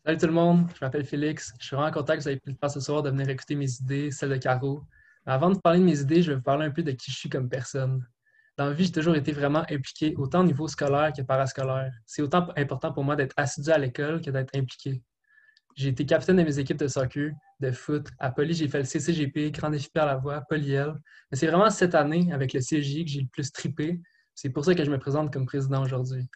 Salut tout le monde, je m'appelle Félix. Je suis vraiment content que vous ayez pris le temps ce soir de venir écouter mes idées, celles de Caro. Mais avant de parler de mes idées, je vais vous parler un peu de qui je suis comme personne. Dans la vie, j'ai toujours été vraiment impliqué, autant au niveau scolaire que parascolaire. C'est autant important pour moi d'être assidu à l'école que d'être impliqué. J'ai été capitaine de mes équipes de soccer, de foot. À Poly, j'ai fait le CCGP, Grand Défi par la voie, Polyel. Mais c'est vraiment cette année, avec le CJ, que j'ai le plus trippé. C'est pour ça que je me présente comme président aujourd'hui.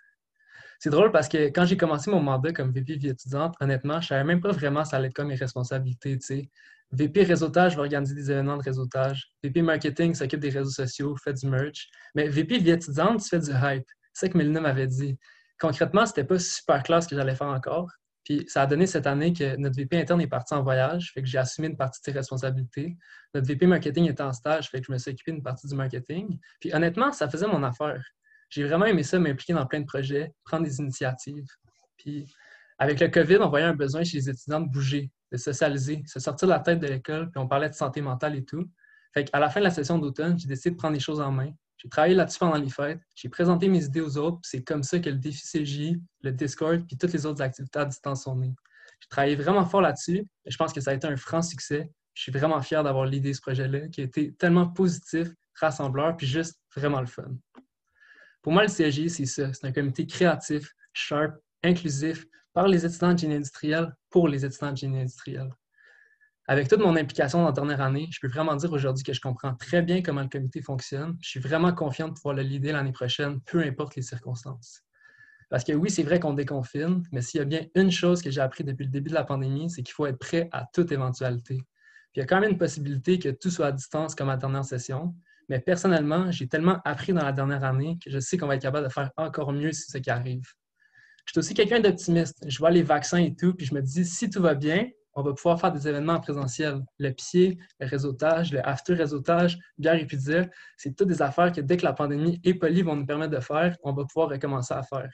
C'est drôle parce que quand j'ai commencé mon mandat comme VP vie étudiante, honnêtement, je savais même pas vraiment ça allait être comme mes responsabilités, tu sais. VP réseautage va organiser des événements de réseautage. VP marketing s'occupe des réseaux sociaux, fait du merch. Mais VP vie étudiante, tu fais du hype. C'est ça que Mélina m'avait dit. Concrètement, c'était pas super clair ce que j'allais faire encore. Puis ça a donné cette année que notre VP interne est parti en voyage, fait que j'ai assumé une partie de ses responsabilités. Notre VP marketing était en stage, fait que je me suis occupé d'une partie du marketing. Puis honnêtement, ça faisait mon affaire. J'ai vraiment aimé ça, m'impliquer dans plein de projets, prendre des initiatives. Puis, avec le COVID, on voyait un besoin chez les étudiants de bouger, de socialiser, se sortir de la tête de l'école, puis on parlait de santé mentale et tout. Fait qu'à la fin de la session d'automne, j'ai décidé de prendre les choses en main. J'ai travaillé là-dessus pendant les fêtes, j'ai présenté mes idées aux autres, puis c'est comme ça que le défi CJ, le Discord, puis toutes les autres activités à distance sont nées. J'ai travaillé vraiment fort là-dessus, et je pense que ça a été un franc succès. Je suis vraiment fier d'avoir l'idée de ce projet-là, qui a été tellement positif, rassembleur, puis juste vraiment le fun. Pour moi, le CSG, c'est ça. C'est un comité créatif, sharp, inclusif, par les étudiants de génie industriel, pour les étudiants de génie industriel. Avec toute mon implication dans la dernière année, je peux vraiment dire aujourd'hui que je comprends très bien comment le comité fonctionne. Je suis vraiment confiant de pouvoir le leader l'année prochaine, peu importe les circonstances. Parce que oui, c'est vrai qu'on déconfine, mais s'il y a bien une chose que j'ai appris depuis le début de la pandémie, c'est qu'il faut être prêt à toute éventualité. Puis il y a quand même une possibilité que tout soit à distance comme à la dernière session, mais personnellement, j'ai tellement appris dans la dernière année que je sais qu'on va être capable de faire encore mieux si c'est ce qui arrive. Je suis aussi quelqu'un d'optimiste. Je vois les vaccins et tout, puis je me dis, si tout va bien, on va pouvoir faire des événements en présentiel. Le pied, le réseautage, le after-réseautage, bière et pizza, c'est toutes des affaires que dès que la pandémie et Poly vont nous permettre de faire, on va pouvoir recommencer à faire.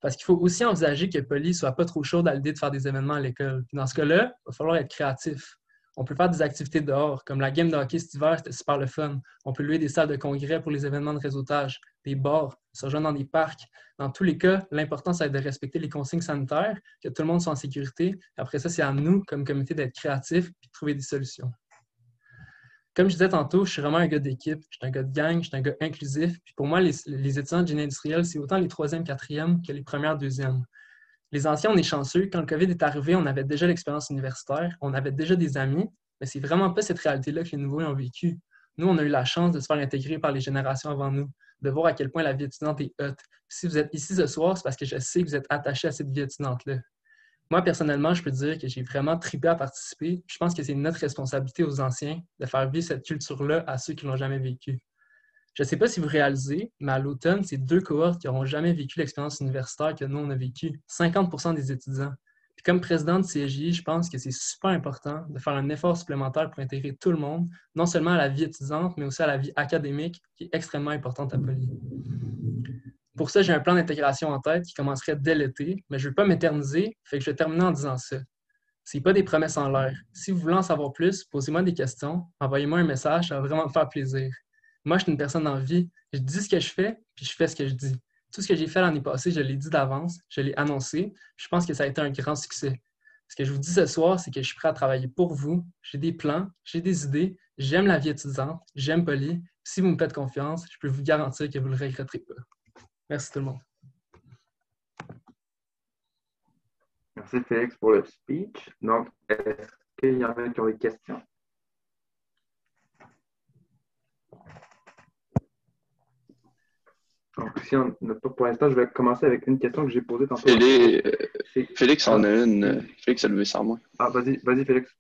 Parce qu'il faut aussi envisager que Poly ne soit pas trop chaude à l'idée de faire des événements à l'école. Puis dans ce cas-là, il va falloir être créatif. On peut faire des activités dehors, comme la game de hockey cet hiver, c'était super le fun. On peut louer des salles de congrès pour les événements de réseautage, des bars, se rejoindre dans des parcs. Dans tous les cas, l'important, c'est de respecter les consignes sanitaires, que tout le monde soit en sécurité. Après ça, c'est à nous, comme comité, d'être créatifs et de trouver des solutions. Comme je disais tantôt, je suis vraiment un gars d'équipe, je suis un gars de gang, je suis un gars inclusif. Puis pour moi, les étudiants de génie industriel, c'est autant les troisième, quatrième que les premières, deuxièmes. Les anciens, on est chanceux. Quand le COVID est arrivé, on avait déjà l'expérience universitaire, on avait déjà des amis, mais c'est vraiment pas cette réalité-là que les nouveaux ont vécu. Nous, on a eu la chance de se faire intégrer par les générations avant nous, de voir à quel point la vie étudiante est haute. Si vous êtes ici ce soir, c'est parce que je sais que vous êtes attachés à cette vie étudiante-là. Moi, personnellement, je peux dire que j'ai vraiment trippé à participer. Je pense que c'est notre responsabilité aux anciens de faire vivre cette culture-là à ceux qui ne l'ont jamais vécue. Je ne sais pas si vous réalisez, mais à l'automne, c'est deux cohortes qui n'auront jamais vécu l'expérience universitaire que nous, on a vécue. 50% des étudiants. Puis comme président de CSJ, je pense que c'est super important de faire un effort supplémentaire pour intégrer tout le monde, non seulement à la vie étudiante, mais aussi à la vie académique, qui est extrêmement importante à Poly. Pour ça, j'ai un plan d'intégration en tête qui commencerait dès l'été, mais je ne veux pas m'éterniser, fait que je vais terminer en disant ça. Ce n'est pas des promesses en l'air. Si vous voulez en savoir plus, posez-moi des questions, envoyez-moi un message, ça va vraiment me faire plaisir. Moi, je suis une personne en vie. Je dis ce que je fais, puis je fais ce que je dis. Tout ce que j'ai fait l'année passée, je l'ai dit d'avance, je l'ai annoncé, puis je pense que ça a été un grand succès. Ce que je vous dis ce soir, c'est que je suis prêt à travailler pour vous. J'ai des plans, j'ai des idées, j'aime la vie étudiante, j'aime Poly. Si vous me faites confiance, je peux vous garantir que vous ne le regretterez pas. Merci tout le monde. Merci Félix pour le speech. Donc, est-ce qu'il y en a qui ont des questions? Donc, si on n'a pas pour l'instant, je vais commencer avec une question que j'ai posée tantôt. Félix en a une. Félix a levé sa main. Ah, vas-y, Félix.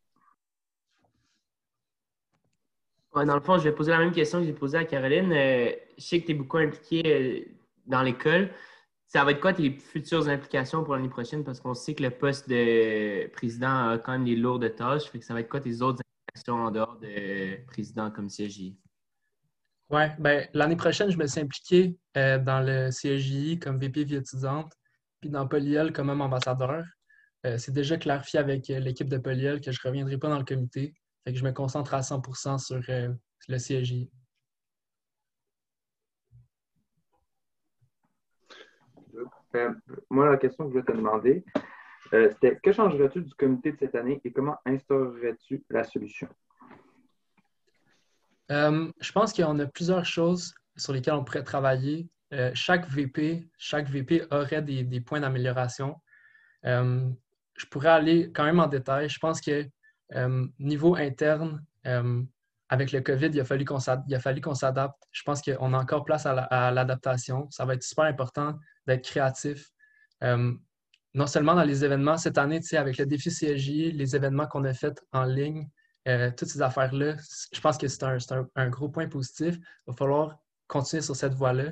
Ouais, dans le fond, je vais poser la même question que j'ai posée à Caroline. Je sais que tu es beaucoup impliqué dans l'école. Ça va être quoi tes futures implications pour l'année prochaine? Parce qu'on sait que le poste de président a quand même des lourdes tâches. Fait que ça va être quoi tes autres implications en dehors de président comme CSJ? Oui, ben, l'année prochaine, je me suis impliqué dans le CSJI comme VP vie étudiante, puis dans Polyel comme même ambassadeur. C'est déjà clarifié avec l'équipe de Polyel que je ne reviendrai pas dans le comité. Fait que je me concentre à 100% sur le CSJI. Moi, la question que je vais te demander, C'était que changerais-tu du comité de cette année et comment instaurerais-tu la solution? Je pense qu'on a plusieurs choses sur lesquelles on pourrait travailler. Chaque VP aurait des points d'amélioration. Je pourrais aller quand même en détail. Je pense que niveau interne, avec le COVID, il a fallu qu'on s'adapte. Je pense qu'on a encore place à l'adaptation. Ça va être super important d'être créatif. Non seulement dans les événements, cette année, avec le défi CSJ, les événements qu'on a faits en ligne, toutes ces affaires-là, je pense que c'est un gros point positif. Il va falloir continuer sur cette voie-là.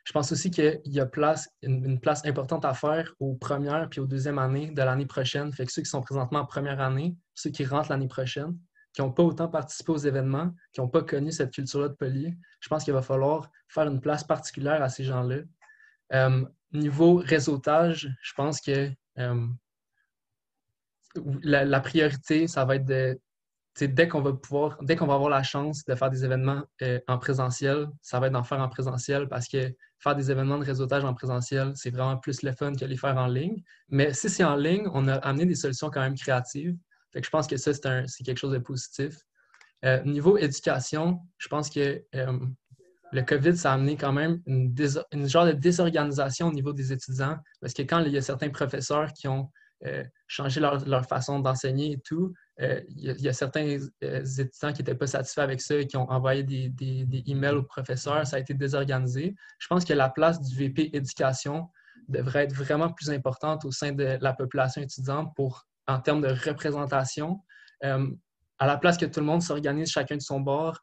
Je pense aussi qu'il y a une place importante à faire aux premières puis aux deuxièmes années de l'année prochaine. Fait que ceux qui sont présentement en première année, ceux qui rentrent l'année prochaine, qui n'ont pas autant participé aux événements, qui n'ont pas connu cette culture-là de poli, je pense qu'il va falloir faire une place particulière à ces gens-là. Niveau réseautage, je pense que la priorité, ça va être dès qu'on va avoir la chance de faire des événements en présentiel, ça va être d'en faire en présentiel parce que faire des événements de réseautage en présentiel, c'est vraiment plus le fun que les faire en ligne. Mais si c'est en ligne, on a amené des solutions quand même créatives. Fait que je pense que ça, c'est quelque chose de positif. Niveau éducation, je pense que le COVID, ça a amené quand même une genre de désorganisation au niveau des étudiants parce que quand il y a certains professeurs qui ont changé leur façon d'enseigner et tout, il y a certains étudiants qui n'étaient pas satisfaits avec ça et qui ont envoyé des emails aux professeurs. Ça a été désorganisé. Je pense que la place du VP éducation devrait être vraiment plus importante au sein de la population étudiante en termes de représentation. À la place que tout le monde s'organise chacun de son bord,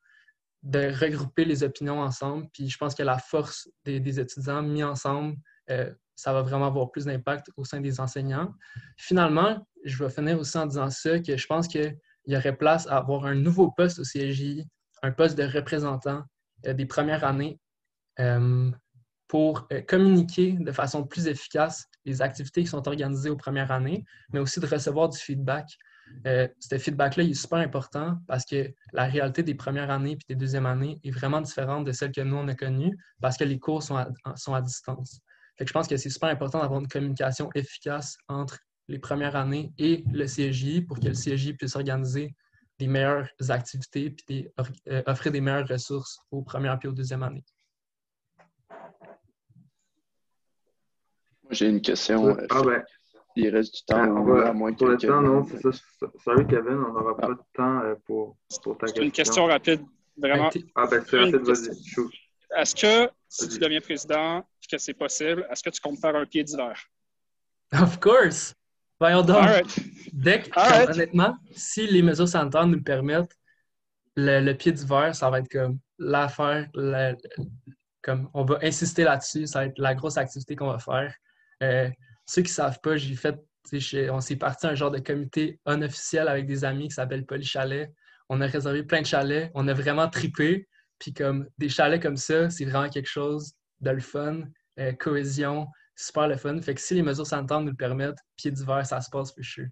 de regrouper les opinions ensemble. Puis je pense que la force des étudiants mis ensemble, ça va vraiment avoir plus d'impact au sein des enseignants. Finalement, je vais finir aussi en disant ça, que je pense qu'il y aurait place à avoir un nouveau poste au CSJ, un poste de représentant des premières années pour communiquer de façon plus efficace les activités qui sont organisées aux premières années, mais aussi de recevoir du feedback. Ce feedback-là, il est super important parce que la réalité des premières années et des deuxièmes années est vraiment différente de celle que nous, on a connue parce que les cours sont à distance. Fait que je pense que c'est super important d'avoir une communication efficace entre les premières années et le CSJ pour que le CSJ puisse organiser des meilleures activités et offrir des meilleures ressources aux premières et aux deuxièmes années. Moi, j'ai une question. Il reste du temps à moins que pour le temps, non, c'est ça. Sorry, Kevin, on n'aura pas de temps pour ta question. Une question rapide, vraiment. C'est rapide, vas-y. Est-ce que, si tu deviens président, que c'est possible, est-ce que tu comptes faire un pied d'hiver? Of course! Voyons donc. Right. Honnêtement, si les mesures sanitaires nous le permettent, le pied d'hiver, ça va être comme l'affaire, comme on va insister là-dessus, ça va être la grosse activité qu'on va faire. Ceux qui ne savent pas, on s'est parti un genre de comité unofficiel avec des amis qui s'appelle Polychalet. On a réservé plein de chalets. On a vraiment trippé. Puis comme des chalets comme ça, c'est vraiment quelque chose de le fun, cohésion, super le fun. Fait que si les mesures sanitaires nous le permettent, pied d'hiver, ça se passe for sure.